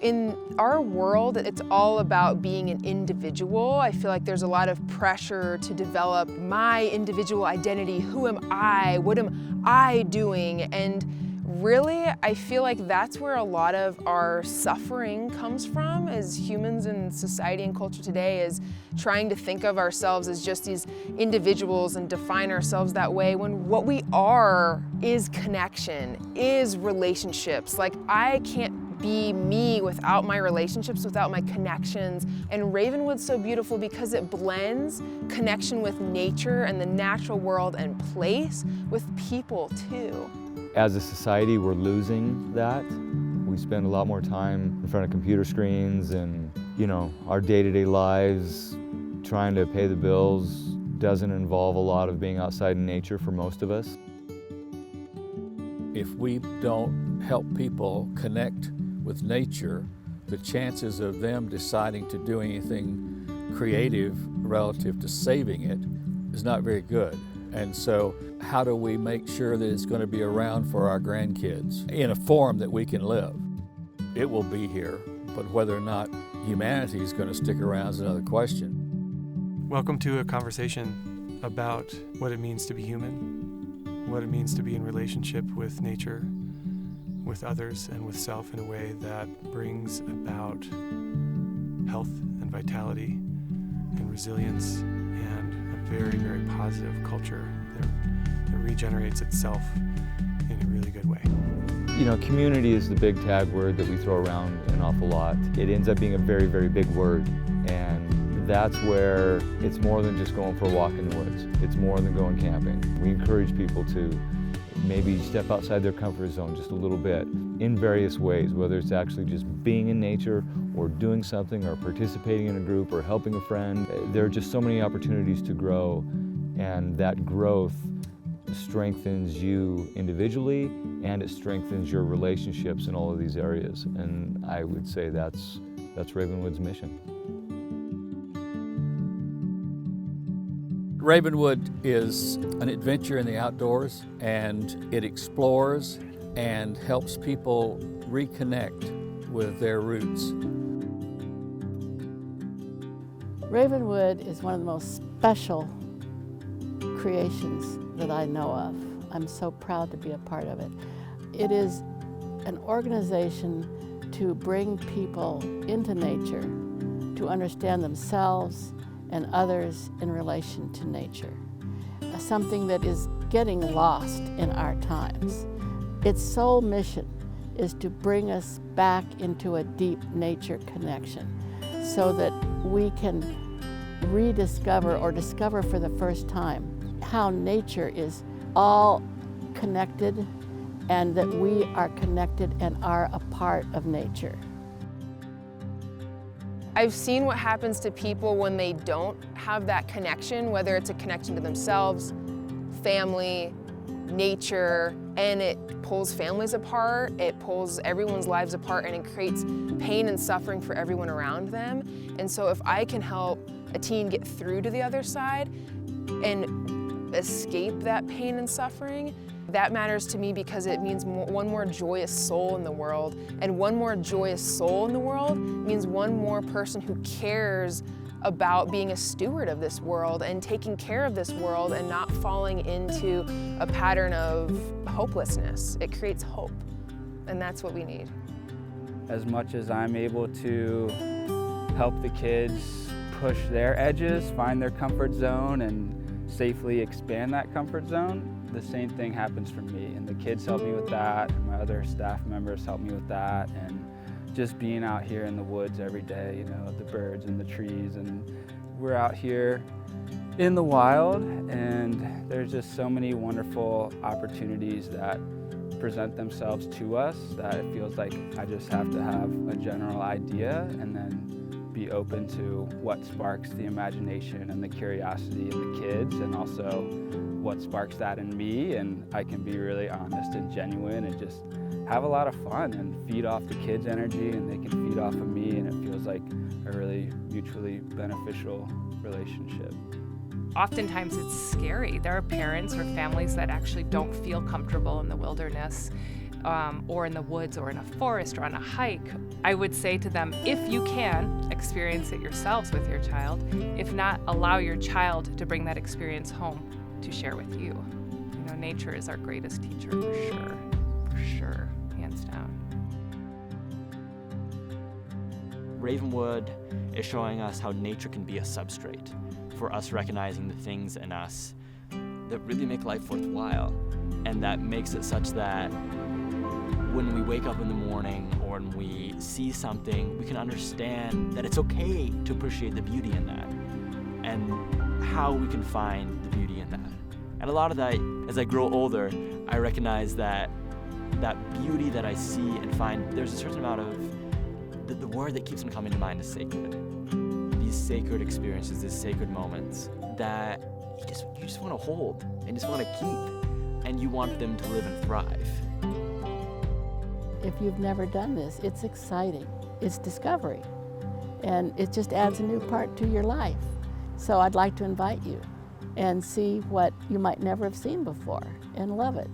In our world, it's all about being an individual. I feel like there's a lot of pressure to develop my individual identity. Who am I? What am I doing? And really, I feel like that's where a lot of our suffering comes from as humans in society and culture today, is trying to think of ourselves as just these individuals and define ourselves that way, when what we are is connection, is relationships. Like, I can't be me without my relationships, without my connections. And Ravenwood's so beautiful because it blends connection with nature and the natural world and place with people too. As a society, we're losing that. We spend a lot more time in front of computer screens, and our day-to-day lives, trying to pay the bills doesn't involve a lot of being outside in nature for most of us. If we don't help people connect with nature, the chances of them deciding to do anything creative relative to saving it is not very good. And so how do we make sure that it's going to be around for our grandkids in a form that we can live? It will be here, but whether or not humanity is going to stick around is another question. Welcome to a conversation about what it means to be human, what it means to be in relationship with nature, with others, and with self in a way that brings about health and vitality and resilience and a very, very positive culture that regenerates itself in a really good way. Community is the big tag word that we throw around an awful lot. It ends up being a very, very big word, and that's where it's more than just going for a walk in the woods. It's more than going camping. We encourage people to maybe step outside their comfort zone just a little bit in various ways, whether it's actually just being in nature or doing something or participating in a group or helping a friend. There are just so many opportunities to grow, and that growth strengthens you individually, and it strengthens your relationships in all of these areas. And I would say that's Ravenwood's mission. Ravenwood is an adventure in the outdoors, and it explores and helps people reconnect with their roots. Ravenwood is one of the most special creations that I know of. I'm so proud to be a part of it. It is an organization to bring people into nature, to understand themselves and others in relation to nature, something that is getting lost in our times. Its sole mission is to bring us back into a deep nature connection so that we can rediscover or discover for the first time how nature is all connected, and that we are connected and are a part of nature. I've seen what happens to people when they don't have that connection, whether it's a connection to themselves, family, nature, and it pulls families apart, it pulls everyone's lives apart, and it creates pain and suffering for everyone around them. And so if I can help a teen get through to the other side and escape that pain and suffering, that matters to me, because it means one more joyous soul in the world. And one more joyous soul in the world means one more person who cares about being a steward of this world and taking care of this world and not falling into a pattern of hopelessness. It creates hope, and that's what we need. As much as I'm able to help the kids push their edges, find their comfort zone, and safely expand that comfort zone, the same thing happens for me, and the kids help me with that, and my other staff members help me with that, and just being out here in the woods every day, the birds and the trees, and we're out here in the wild, and there's just so many wonderful opportunities that present themselves to us that it feels like I just have to have a general idea and then be open to what sparks the imagination and the curiosity in the kids, and also what sparks that in me, and I can be really honest and genuine and just have a lot of fun and feed off the kids' energy, and they can feed off of me, and it feels like a really mutually beneficial relationship. Oftentimes it's scary. There are parents or families that actually don't feel comfortable in the wilderness, or in the woods or in a forest or on a hike, I would say to them, if you can, experience it yourselves with your child. If not, allow your child to bring that experience home to share with you. You know, nature is our greatest teacher for sure, hands down. Ravenwood is showing us how nature can be a substrate for us recognizing the things in us that really make life worthwhile, and that makes it such that when we wake up in the morning or when we see something, we can understand that it's okay to appreciate the beauty in that and how we can find the beauty in that. And a lot of that, as I grow older, I recognize that beauty that I see and find, there's a certain amount of, the word that keeps on coming to mind is sacred. These sacred experiences, these sacred moments that you just want to hold and just want to keep, and you want them to live and thrive. If you've never done this, it's exciting. It's discovery. And it just adds a new part to your life. So I'd like to invite you and see what you might never have seen before and love it.